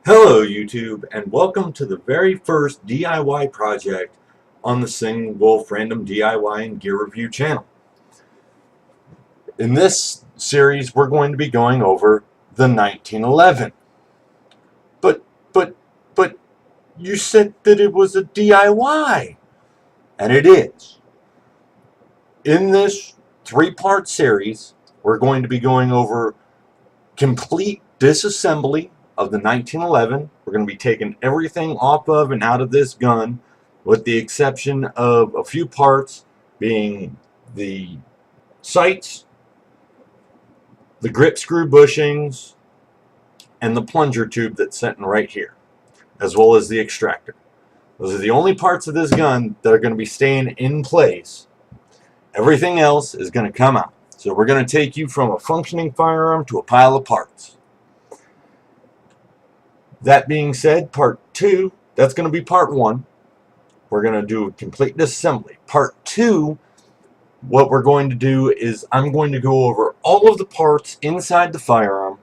Hello YouTube, and welcome to the very first DIY project on the Sing Wolf Random DIY and Gear Review channel. In this series we're going to be going over the 1911. But, but, but you said that it was a DIY, and it is. In this three-part series we're going to be going over complete disassembly of the 1911. We're going to be taking everything off of and out of this gun, with the exception of a few parts being the sights, the grip screw bushings, and the plunger tube that's sitting right here, as well as the extractor. Those are the only parts of this gun that are going to be staying in place. Everything else is going to come out. So we're going to take you from a functioning firearm to a pile of parts. That being said, part 2, that's going to be part 1. We're going to do a complete disassembly. Part 2, what we're going to do is I'm going to go over all of the parts inside the firearm,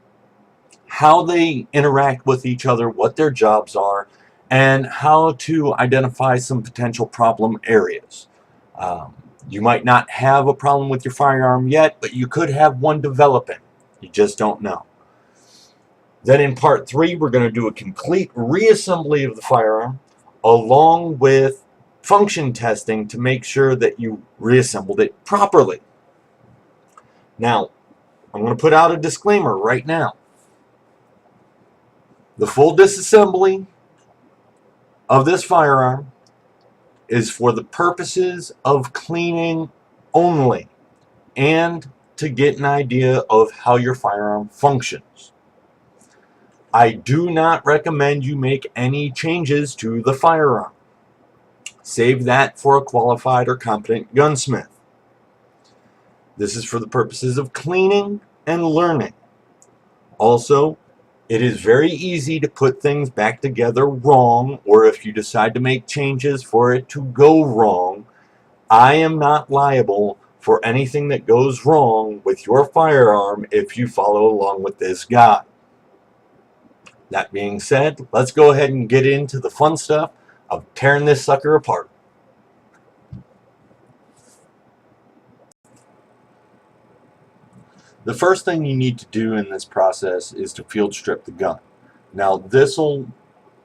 how they interact with each other, what their jobs are, and how to identify some potential problem areas. You might not have a problem with your firearm yet, but you could have one developing. You just don't know. Then in part 3, we're going to do a complete reassembly of the firearm along with function testing to make sure that you reassembled it properly. Now, I'm going to put out a disclaimer right now. The full disassembly of this firearm is for the purposes of cleaning only and to get an idea of how your firearm functions. I do not recommend you make any changes to the firearm. Save that for a qualified or competent gunsmith. This is for the purposes of cleaning and learning. Also, it is very easy to put things back together wrong, or if you decide to make changes for it to go wrong, I am not liable for anything that goes wrong with your firearm if you follow along with this guide. That being said, let's go ahead and get into the fun stuff of tearing this sucker apart. The first thing you need to do in this process is to field strip the gun. Now this will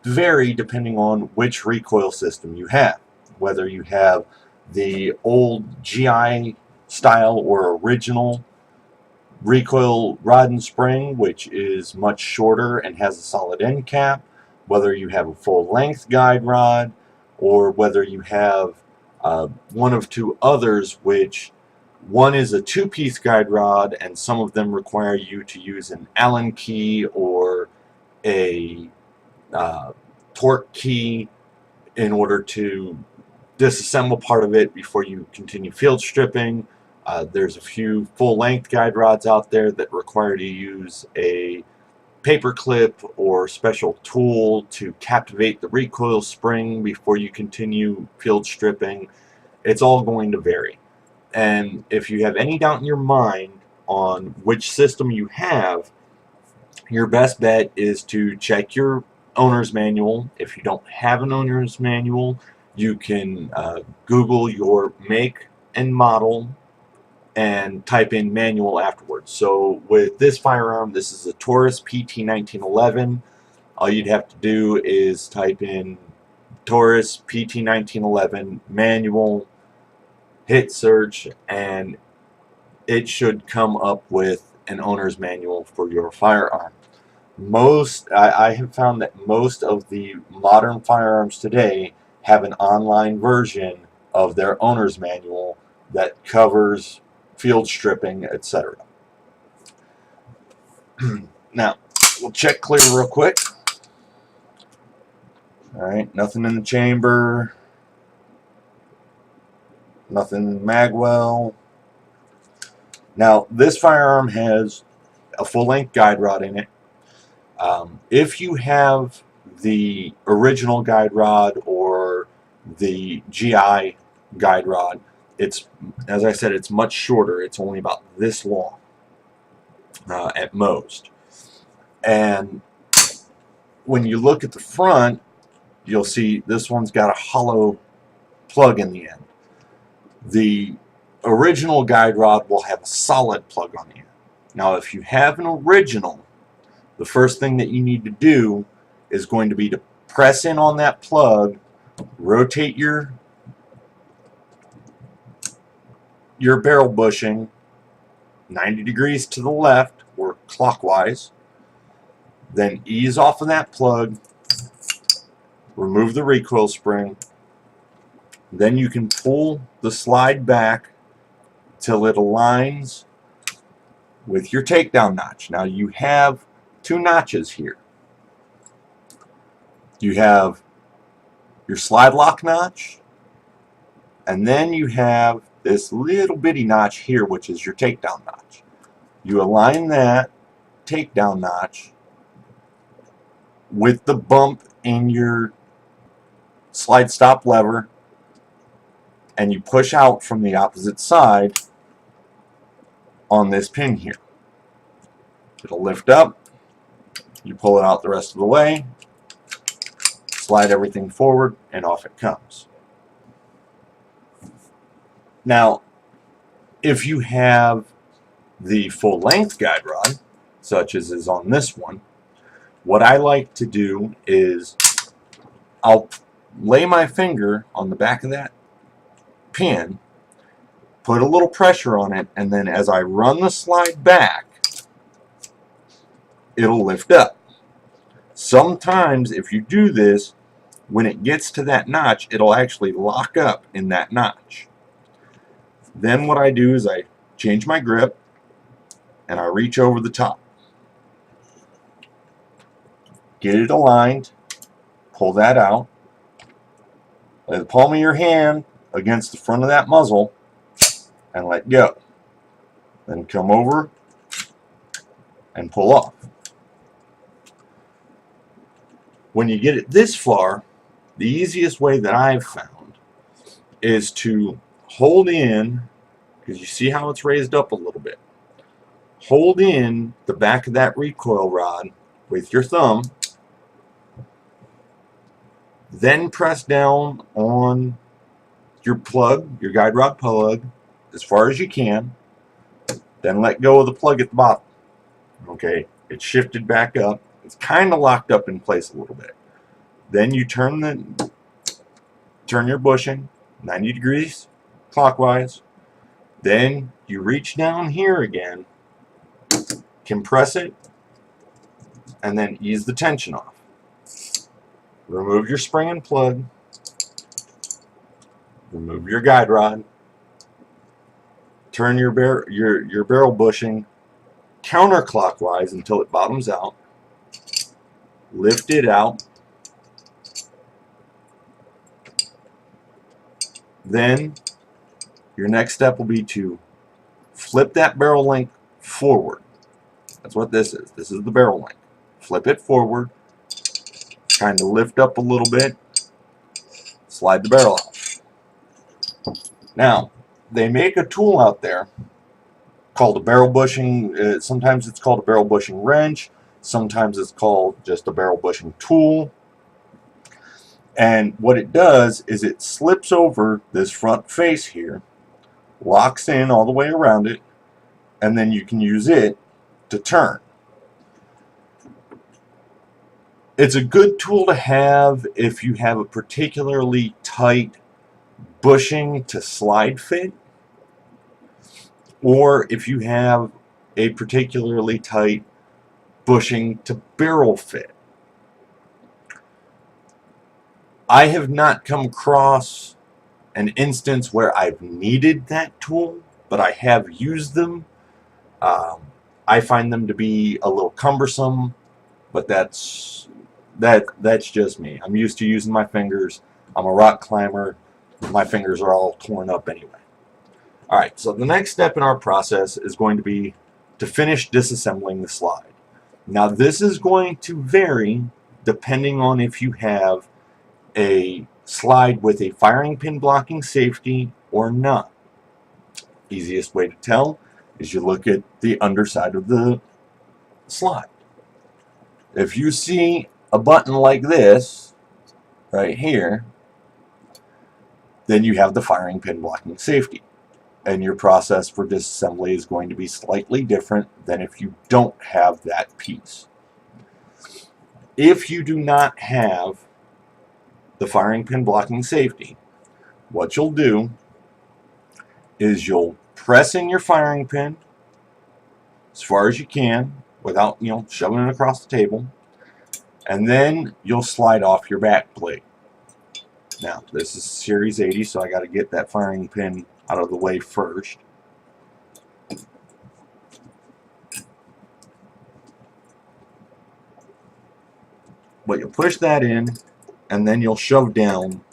vary depending on which recoil system you have, whether you have the old GI style or original recoil rod and spring, which is much shorter and has a solid end cap, whether you have a full length guide rod, or whether you have one of two others, which one is a two-piece guide rod and some of them require you to use an Allen key or a torque key in order to disassemble part of it before you continue field stripping. There's a few full-length guide rods out there that require you to use a paper clip or special tool to captivate the recoil spring before you continue field stripping. It's all going to vary. And if you have any doubt in your mind on which system you have, your best bet is to check your owner's manual. If you don't have an owner's manual, you can Google your make and model and type in manual afterwards. So with this firearm, this is a Taurus PT 1911. All you'd have to do is type in Taurus PT 1911 manual, hit search, and it should come up with an owner's manual for your firearm. I have found that most of the modern firearms today have an online version of their owner's manual that covers field stripping, etc. Now, we'll check clear real quick. Alright, nothing in the chamber, nothing in the magwell. Now, this firearm has a full-length guide rod in it. If you have the original guide rod or the GI guide rod, it's, as I said, it's much shorter. It's only about this long at most. And when you look at the front, you'll see this one's got a hollow plug in the end. The original guide rod will have a solid plug on the end. Now, if you have an original, the first thing that you need to do is going to be to press in on that plug, rotate your barrel bushing 90 degrees to the left or clockwise, then ease off of that plug, remove the recoil spring, then you can pull the slide back till it aligns with your takedown notch. Now you have two notches here. You have your slide lock notch, and then you have this little bitty notch here, which is your takedown notch. You align that takedown notch with the bump in your slide stop lever, and you push out from the opposite side on this pin here. It'll lift up, you pull it out the rest of the way, slide everything forward, and off it comes. Now, if you have the full length guide rod, such as is on this one, what I like to do is I'll lay my finger on the back of that pin, put a little pressure on it, and then as I run the slide back, it'll lift up. Sometimes if you do this, when it gets to that notch, it'll actually lock up in that notch. Then what I do is I change my grip and I reach over the top. Get it aligned, pull that out, lay the palm of your hand against the front of that muzzle and let go. Then come over and pull off. When you get it this far, the easiest way that I've found is to hold in, because you see how it's raised up a little bit. Hold in the back of that recoil rod with your thumb, then press down on your plug, your guide rod plug, as far as you can, then let go of the plug at the bottom. Okay, it's shifted back up. It's kind of locked up in place a little bit. Then you turn your bushing 90 degrees clockwise. Then you reach down here again, compress it, and then ease the tension off. Remove your spring and plug. Remove your guide rod. Turn your barrel bushing counterclockwise until it bottoms out. Lift it out. Then your next step will be to flip that barrel length forward. That's what this is. This is the barrel length. Flip it forward. Kind of lift up a little bit. Slide the barrel out. Now, they make a tool out there called a barrel bushing. Sometimes it's called a barrel bushing wrench. Sometimes it's called just a barrel bushing tool. And what it does is it slips over this front face here, locks in all the way around it, and then you can use it to turn. It's a good tool to have if you have a particularly tight bushing to slide fit, or if you have a particularly tight bushing to barrel fit. I have not come across an instance where I've needed that tool, but I have used them. I find them to be a little cumbersome, but that's just me. I'm used to using my fingers. I'm a rock climber. My fingers are all torn up anyway. Alright, so the next step in our process is going to be to finish disassembling the slide. Now this is going to vary depending on if you have a slide with a firing pin blocking safety or not. Easiest way to tell is you look at the underside of the slide. If you see a button like this right here, then you have the firing pin blocking safety. And your process for disassembly is going to be slightly different than if you don't have that piece. If you do not have the firing pin blocking safety, what you'll do is you'll press in your firing pin as far as you can without, shoving it across the table, and then you'll slide off your back plate. Now, this is Series 80, so I got to get that firing pin out of the way first. But you'll push that in, and then you'll shove down.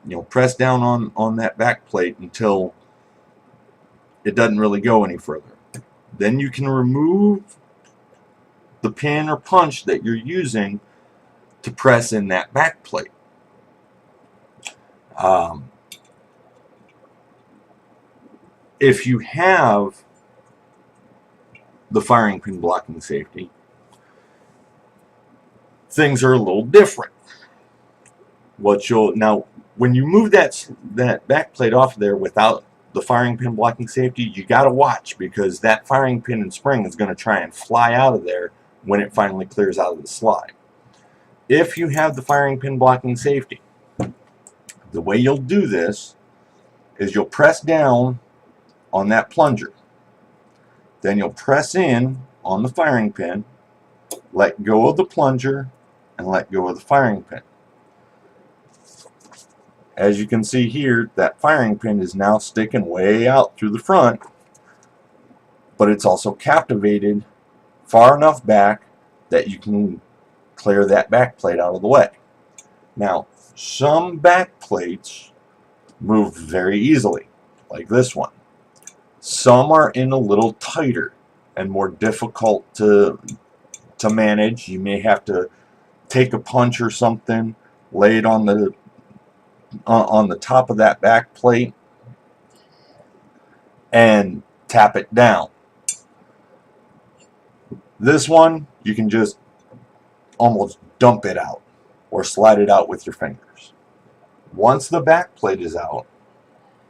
You'll press down on that back plate until it doesn't really go any further. Then you can remove the pin or punch that you're using to press in that back plate. If you have the firing pin blocking safety, things are a little different. Now, when you move that back plate off there without the firing pin blocking safety, you got to watch, because that firing pin and spring is going to try and fly out of there when it finally clears out of the slide. If you have the firing pin blocking safety, the way you'll do this is you'll press down on that plunger. Then you'll press in on the firing pin, let go of the plunger, and let go of the firing pin. As you can see here, that firing pin is now sticking way out through the front, but it's also captivated far enough back that you can clear that back plate out of the way. Now, some back plates move very easily, like this one. Some are in a little tighter and more difficult to manage. You may have to take a punch or something, lay it on the top of that back plate, and tap it down. This one, you can just almost dump it out or slide it out with your fingers. Once the back plate is out,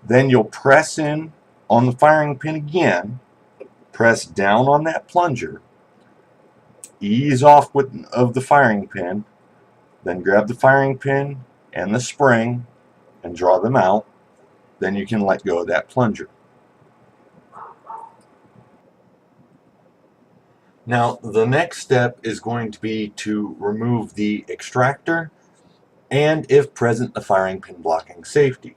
then you'll press in on the firing pin again, press down on that plunger, ease off of the firing pin, then grab the firing pin and the spring and draw them out. Then you can let go of that plunger. Now, the next step is going to be to remove the extractor and, if present, the firing pin blocking safety.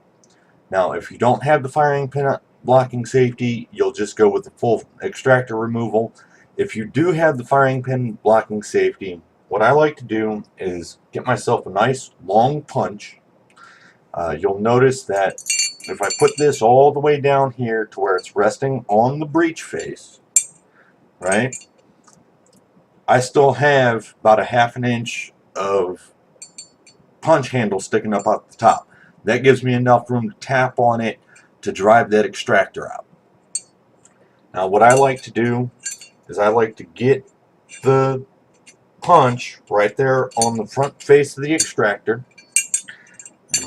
Now, if you don't have the firing pin blocking safety, you'll just go with the full extractor removal. If you do have the firing pin blocking safety, what I like to do is get myself a nice long punch. You'll notice that if I put this all the way down here to where it's resting on the breech face, right, I still have about a ½ an inch of punch handle sticking up at the top. That gives me enough room to tap on it to drive that extractor out. Now, what I like to do is I like to get the punch right there on the front face of the extractor.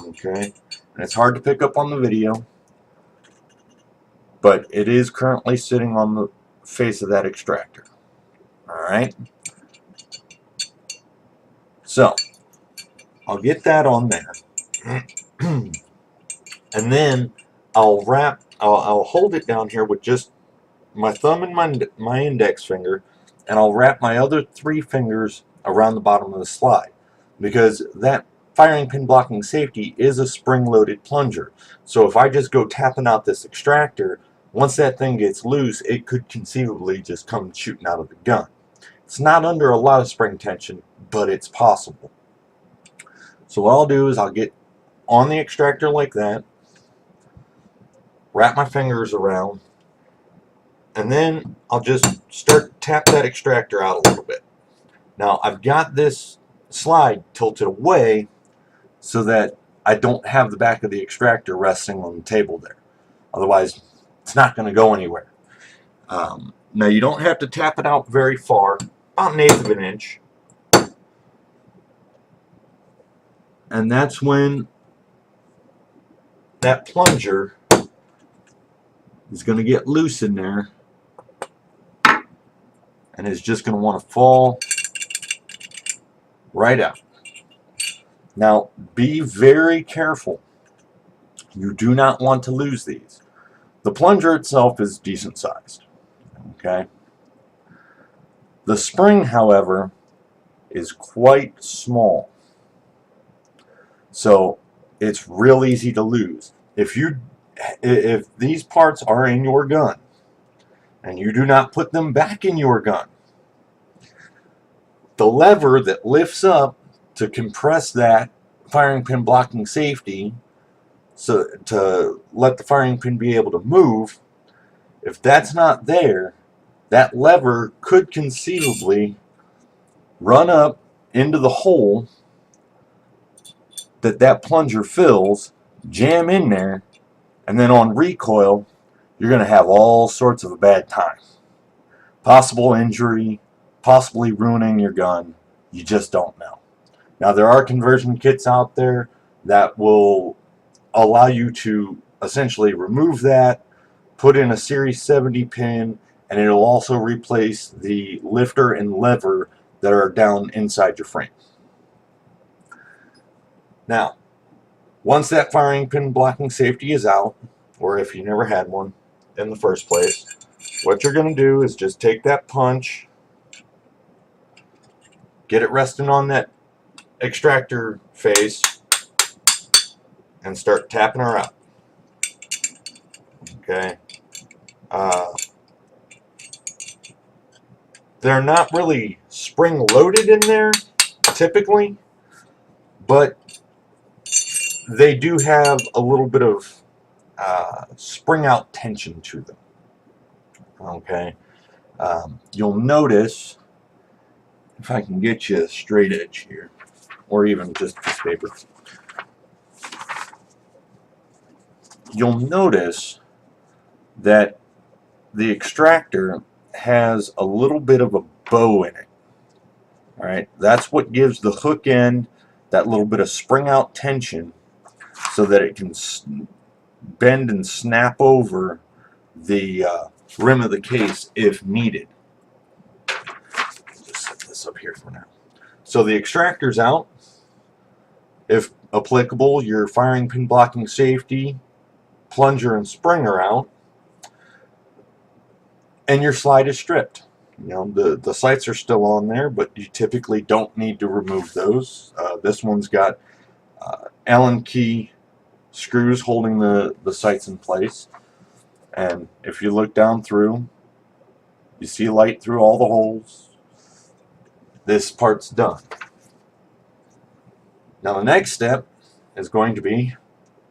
Okay, and it's hard to pick up on the video, but it is currently sitting on the face of that extractor. Alright, so I'll get that on there, and then I'll hold it down here with just my thumb and my index finger, and I'll wrap my other 3 fingers around the bottom of the slide, because that firing pin blocking safety is a spring-loaded plunger. So if I just go tapping out this extractor, once that thing gets loose, it could conceivably just come shooting out of the gun. It's not under a lot of spring tension, but it's possible. So what I'll do is I'll get on the extractor like that, wrap my fingers around, and then I'll just start to tap that extractor out a little bit. Now, I've got this slide tilted away so that I don't have the back of the extractor resting on the table there. Otherwise, it's not going to go anywhere. Now, you don't have to tap it out very far, about 1/8 of an inch, And that's when that plunger is going to get loose in there and is just going to want to fall right out. Now, be very careful. You do not want to lose these. The plunger itself is decent sized. Okay. The spring, however, is quite small. So it's real easy to lose. If these parts are in your gun and you do not put them back in your gun, the lever that lifts up to compress that firing pin blocking safety, so to let the firing pin be able to move, if that's not there, that lever could conceivably run up into the hole that plunger fills, jam in there, and then on recoil, you're going to have all sorts of a bad time. Possible injury, possibly ruining your gun. You just don't know. Now, there are conversion kits out there that will allow you to essentially remove that, put in a Series 70 pin, and it'll also replace the lifter and lever that are down inside your frame. Now, once that firing pin blocking safety is out, or if you never had one in the first place, what you're going to do is just take that punch, get it resting on that extractor face, and start tapping her out. Okay. They're not really spring loaded in there typically, but they do have a little bit of spring out tension to them. Okay. You'll notice, if I can get you a straight edge here, or even just this paper, you'll notice that the extractor has a little bit of a bow in it. All right, that's what gives the hook end that little bit of spring out tension so that it can bend and snap over the rim of the case if needed. Just set this up here for now. So the extractor's out. If applicable, your firing pin blocking safety, plunger, and spring are out, and your slide is stripped. You know, the sights are still on there, but you typically don't need to remove those. This one's got Allen key screws holding the sights in place, and if you look down through, you see light through all the holes. This part's done. Now the next step is going to be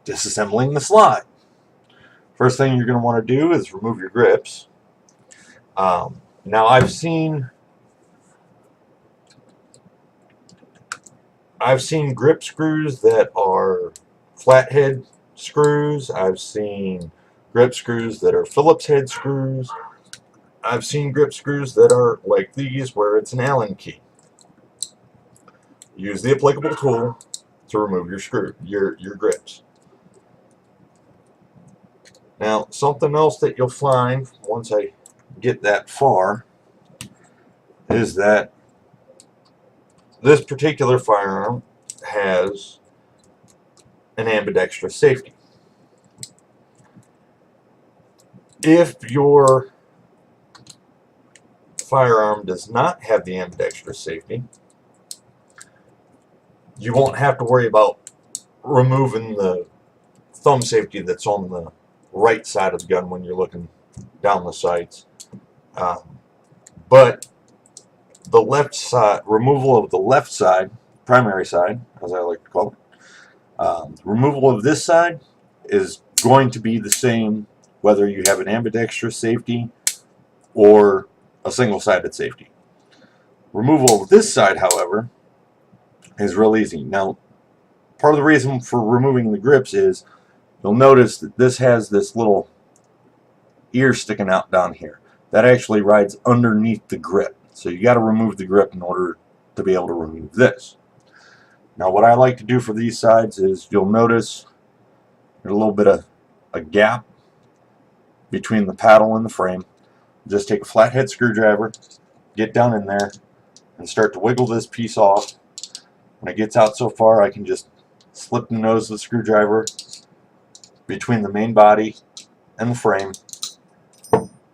disassembling the slide. First thing you're going to want to do is remove your grips. Now I've seen grip screws that are flathead screws. I've seen grip screws that are Phillips head screws. I've seen grip screws that are like these where it's an Allen key. Use the applicable tool to remove your grips. Now, something else that you'll find once I get that far is that this particular firearm has an ambidextrous safety. If your firearm does not have the ambidextrous safety, you won't have to worry about removing the thumb safety that's on the right side of the gun when you're looking down the sights. But the left side, removal of the left side, primary side, as I like to call it, removal of this side is going to be the same whether you have an ambidextrous safety or a single-sided safety. Removal of this side, however, is real easy. Now, part of the reason for removing the grips is you'll notice that this has this little ear sticking out down here. That actually rides underneath the grip. So you got to remove the grip in order to be able to remove this. Now what I like to do for these sides is, you'll notice there's a little bit of a gap between the paddle and the frame. Just take a flathead screwdriver, get down in there, and start to wiggle this piece off. When it gets out so far, I can just slip the nose of the screwdriver between the main body and the frame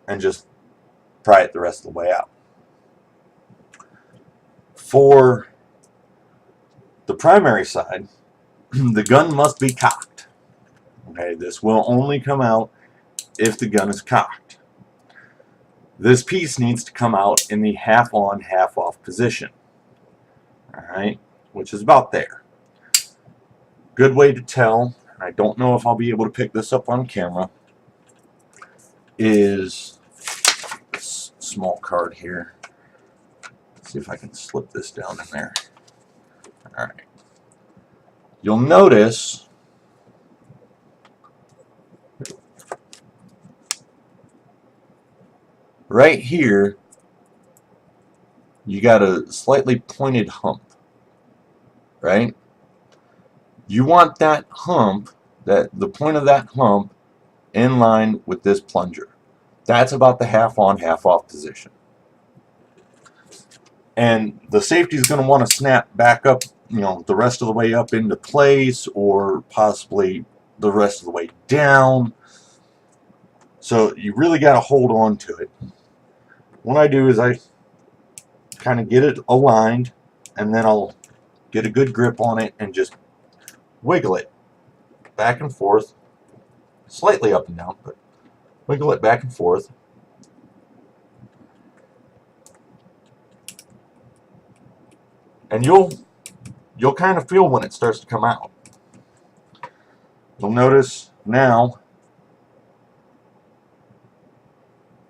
and just pry it the rest of the way out. For the primary side, the gun must be cocked. Okay, this will only come out if the gun is cocked. This piece needs to come out in the half on, half off position. Alright, which is about there. Good way to tell, I don't know if I'll be able to pick this up on camera, is this small card here. Let's see if I can slip this down in there. Alright. You'll notice right here you got a slightly pointed hump, right? You want that hump, the point of that hump, in line with this plunger. That's about the half on, half off position. And the safety is going to want to snap back up, the rest of the way up into place, or possibly the rest of the way down. So you really got to hold on to it. What I do is I kind of get it aligned, and then I'll get a good grip on it and just wiggle it back and forth, slightly up and down, but wiggle it back and forth. And you'll kind of feel when it starts to come out. You'll notice now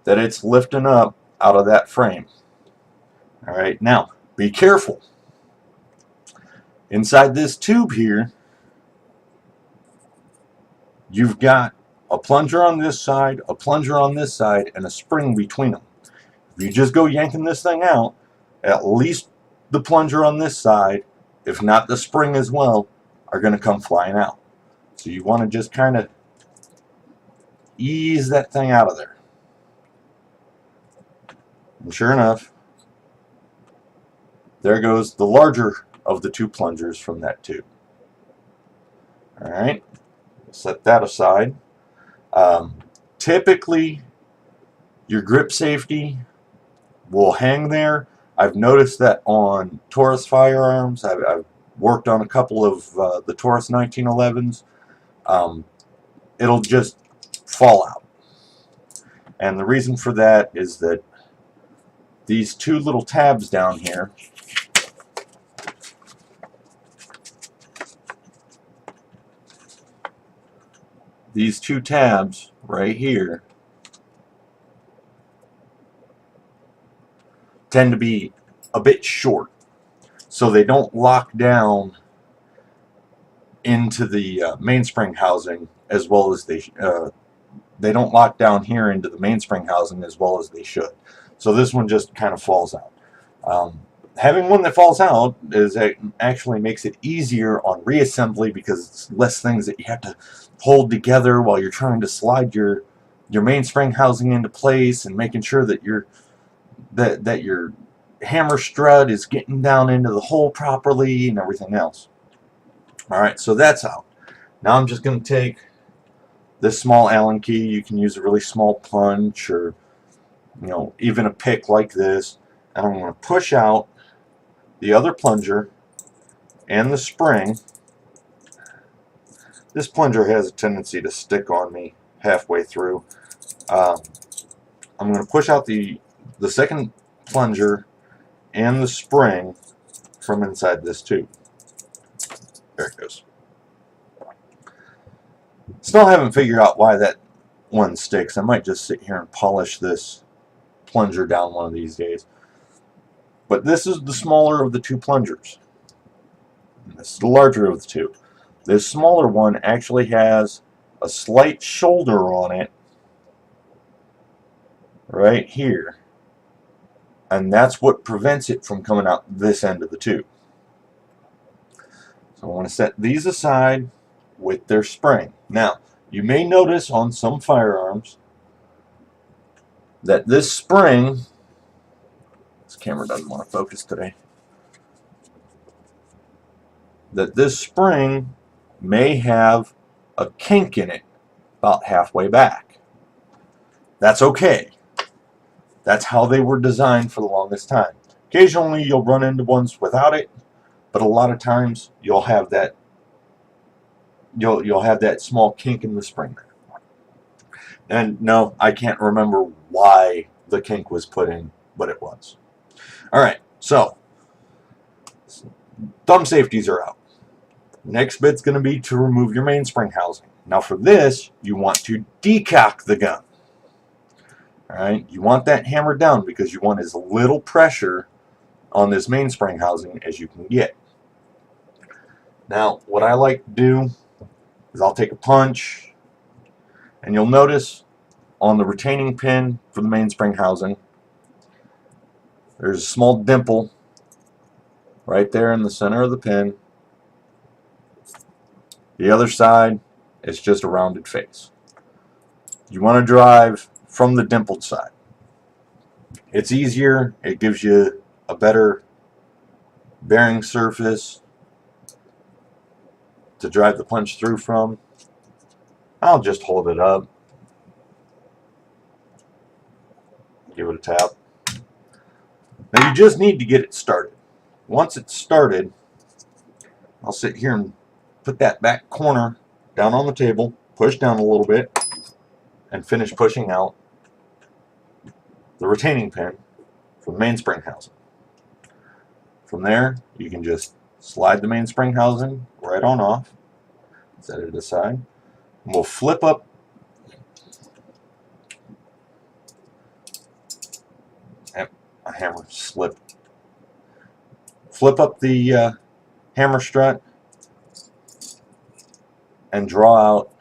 that it's lifting up out of that frame. Alright, now be careful. Inside this tube here, you've got a plunger on this side, a plunger on this side, and a spring between them. If you just go yanking this thing out, at least the plunger on this side, if not the spring as well, are going to come flying out. So you want to just kind of ease that thing out of there. And sure enough, there goes the larger of the two plungers from that tube. Alright, set that aside. Typically, your grip safety will hang there. I've noticed that on Taurus firearms. I've worked on a couple of the Taurus 1911s. It'll just fall out. And the reason for that is that these two little tabs down here, these two tabs right here, tend to be a bit short, so they don't lock down into the mainspring housing as well as they don't lock down here into the mainspring housing as well as they should. So this one just kind of falls out. Having one that falls out actually makes it easier on reassembly, because it's less things that you have to hold together while you're trying to slide your mainspring housing into place, and making sure that your hammer strut is getting down into the hole properly and everything else. Alright, so that's out. Now I'm just going to take this small Allen key. You can use a really small punch, or even a pick like this, and I'm going to push out the other plunger and the spring. This plunger has a tendency to stick on me halfway through. I'm going to push out the second plunger and the spring from inside this tube. There it goes. Still haven't figured out why that one sticks. I might just sit here and polish this plunger down one of these days. But this is the smaller of the two plungers. And this is the larger of the two. This smaller one actually has a slight shoulder on it right here. And that's what prevents it from coming out this end of the tube. So I want to set these aside with their spring. Now, you may notice on some firearms that this spring, this camera doesn't want to focus today, that this spring may have a kink in it about halfway back. That's okay. That's how they were designed for the longest time. Occasionally you'll run into ones without it, but a lot of times you'll have that small kink in the spring there. And no, I can't remember why the kink was put in, but it was. Alright, so thumb safeties are out. Next bit's going to be to remove your mainspring housing. Now for this, you want to decock the gun. Alright, you want that hammered down because you want as little pressure on this mainspring housing as you can get. Now, what I like to do is I'll take a punch, and you'll notice on the retaining pin for the mainspring housing, there's a small dimple right there in the center of the pin. The other side is just a rounded face. You want to drive from the dimpled side. It's easier, it gives you a better bearing surface to drive the punch through from. I'll just hold it up, give it a tap. Now you just need to get it started. Once it's started, I'll sit here and put that back corner down on the table, push down a little bit, and finish pushing out the retaining pin from the mainspring housing. From there, you can just slide the mainspring housing right on off, set it aside, and we'll flip up a hammer slip. Flip up the hammer strut and draw out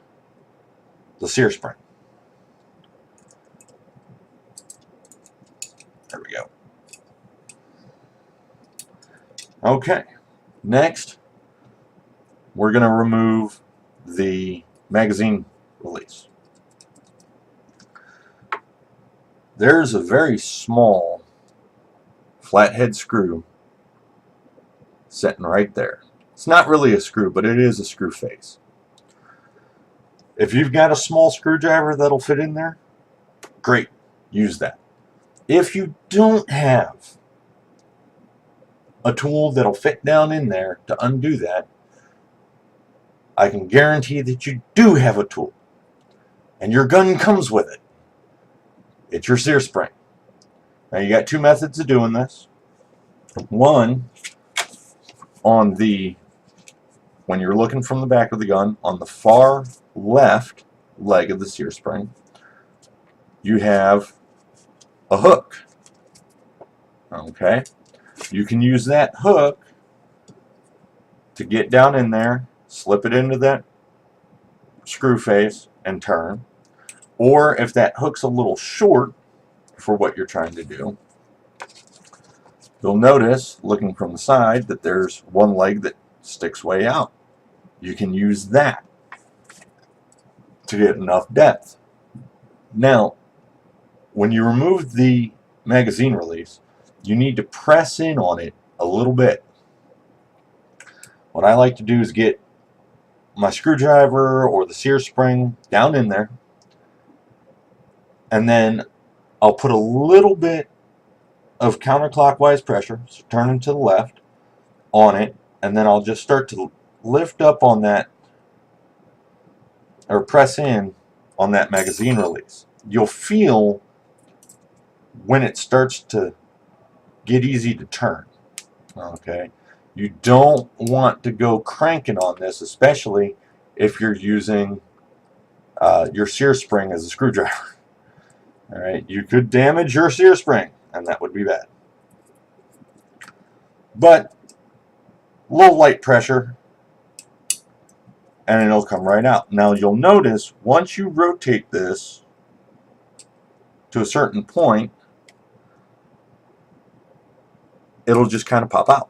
the sear spring. There we go. Okay, next we're going to remove the magazine release. There's a very small flathead screw sitting right there. It's not really a screw, but it is a screw face. If you've got a small screwdriver that'll fit in there, great, use that. If you don't have a tool that'll fit down in there to undo that, I can guarantee that you do have a tool, and your gun comes with it. It's your sear spring. Now you got two methods of doing this. One, when you're looking from the back of the gun, on the far left leg of the sear spring, you have a hook. Okay, you can use that hook to get down in there, slip it into that screw face and turn. Or if that hook's a little short for what you're trying to do, you'll notice, looking from the side, that there's one leg that sticks way out. You can use that to get enough depth. Now, when you remove the magazine release, you need to press in on it a little bit. What I like to do is get my screwdriver or the sear spring down in there, and then I'll put a little bit of counterclockwise pressure, so turning to the left, on it, and then I'll just start to lift up on that, or press in on that magazine release. You'll feel when it starts to get easy to turn. Okay, you don't want to go cranking on this, especially if you're using your sear spring as a screwdriver. All right, you could damage your sear spring, and that would be bad. But a little light pressure, and it'll come right out. Now you'll notice once you rotate this to a certain point, it'll just kind of pop out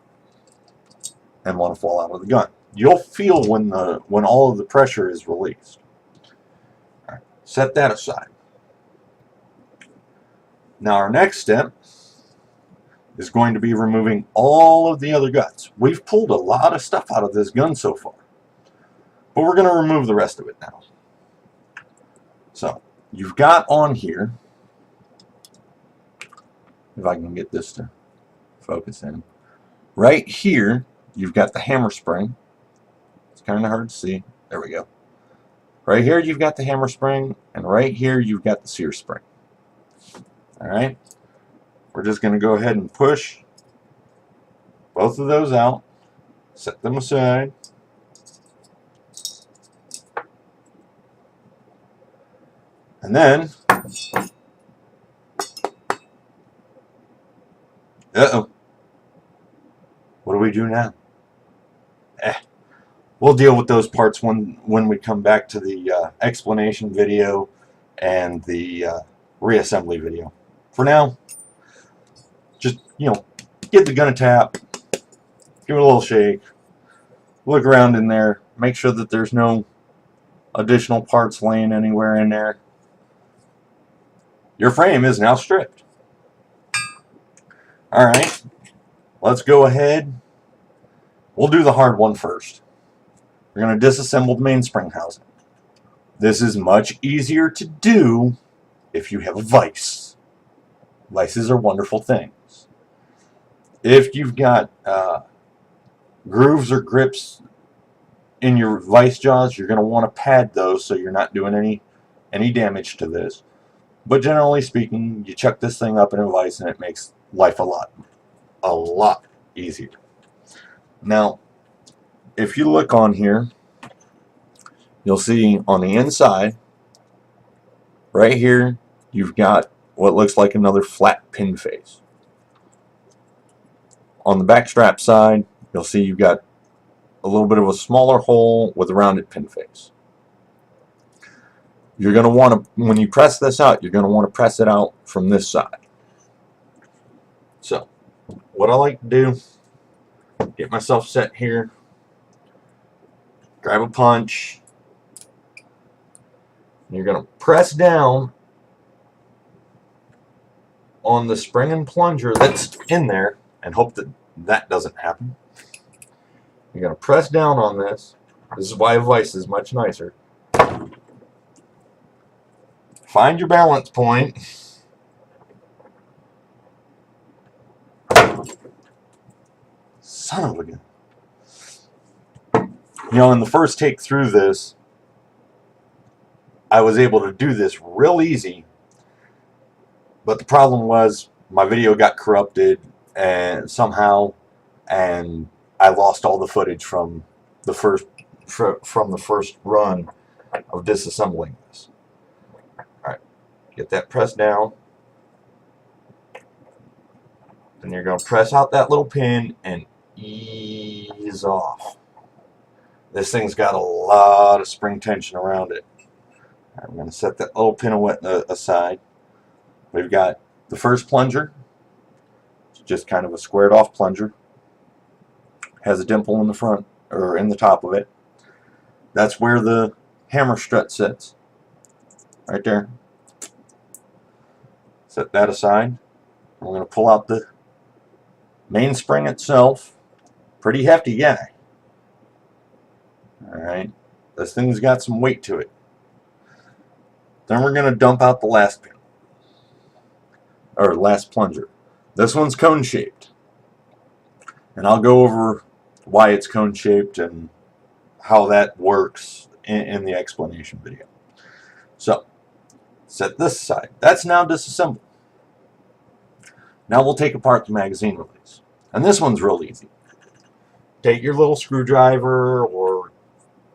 and want to fall out of the gun. you'll feel when all of the pressure is released. All right, set that aside. Now our next step is going to be removing all of the other guts. We've pulled a lot of stuff out of this gun so far, but we're going to remove the rest of it now. So you've got on here, if I can get this to focus in, right here you've got the hammer spring. It's kind of hard to see. There we go. Right here you've got the hammer spring, and right here you've got the sear spring. Alright, we're just going to go ahead and push both of those out, set them aside. And then, what do we do now? We'll deal with those parts when we come back to the explanation video and the reassembly video. For now, just, give the gun a tap, give it a little shake, look around in there, make sure that there's no additional parts laying anywhere in there. Your frame is now stripped. Alright, let's go ahead. We'll do the hard one first. We're going to disassemble the mainspring housing. This is much easier to do if you have a vise. Vices are wonderful things. If you've got grooves or grips in your vise jaws, you're going to want to pad those so you're not doing any damage to this. But generally speaking, you chuck this thing up in a vise and it makes life a lot easier. Now, if you look on here, you'll see on the inside, right here, you've got what looks like another flat pin face. On the back strap side, you'll see you've got a little bit of a smaller hole with a rounded pin face. You're going to want to, when you press this out, you're going to want to press it out from this side. So, what I like to do, get myself set here, grab a punch, and you're going to press down on the spring and plunger that's in there and hope that that doesn't happen. You're going to press down on this. This is why a vise is much nicer. Find your balance point. Son of a gun. In the first take through this, I was able to do this real easy, but the problem was my video got corrupted and somehow, and I lost all the footage from the first run of disassembling this. Alright, get that pressed down. Then you're going to press out that little pin and ease off. This thing's got a lot of spring tension around it. I'm going to set that little pin aside. We've got the first plunger. It's just kind of a squared off plunger. Has a dimple in the front, or in the top of it. That's where the hammer strut sits. Right there. Set that aside. We're going to pull out the mainspring itself. Pretty hefty guy. Alright. This thing's got some weight to it. Then we're going to dump out the last pin. Or last plunger. This one's cone shaped. And I'll go over why it's cone shaped and how that works in the explanation video. So, set this aside. That's now disassembled. Now we'll take apart the magazine release. And this one's real easy. Take your little screwdriver or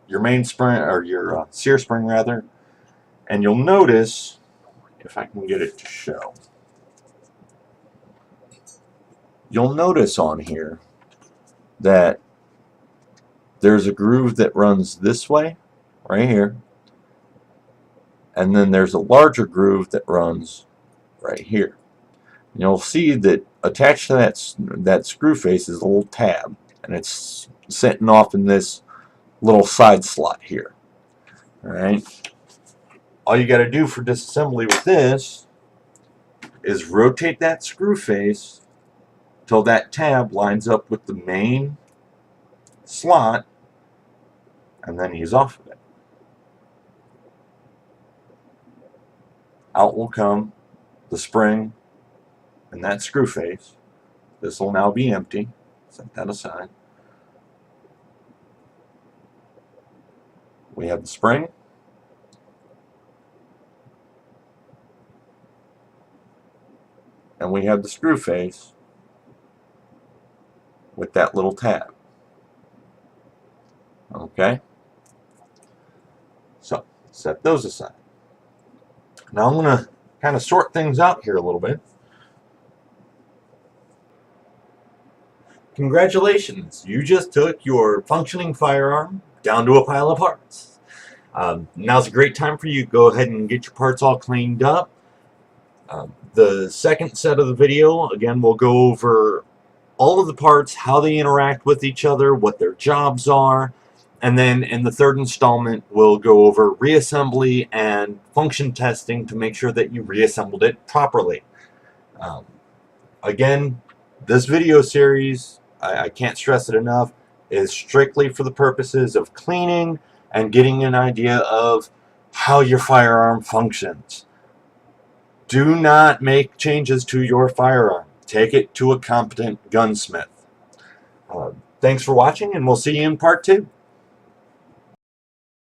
your mainspring, or your sear spring rather, and you'll notice, if I can get it to show, you'll notice on here that there's a groove that runs this way, right here, and then there's a larger groove that runs right here. And you'll see that attached to that screw face is a little tab, and it's sitting off in this little side slot here. All right. All you got to do for disassembly with this is rotate that screw face till that tab lines up with the main slot, and then ease off of it. Out will come the spring and that screw face. This will now be empty. Set that aside. We have the spring. And we have the screw face with that little tab. Okay? So, set those aside. Now I'm going to kind of sort things out here a little bit. Congratulations, you just took your functioning firearm down to a pile of parts. Now's a great time for you to go ahead and get your parts all cleaned up. The second set of the video, again, we'll go over all of the parts, how they interact with each other, what their jobs are, and then in the third installment, we'll go over reassembly and function testing to make sure that you reassembled it properly. Again, this video series, I can't stress it enough, is strictly for the purposes of cleaning and getting an idea of how your firearm functions. Do not make changes to your firearm. Take it to a competent gunsmith. Thanks for watching, and we'll see you in part 2.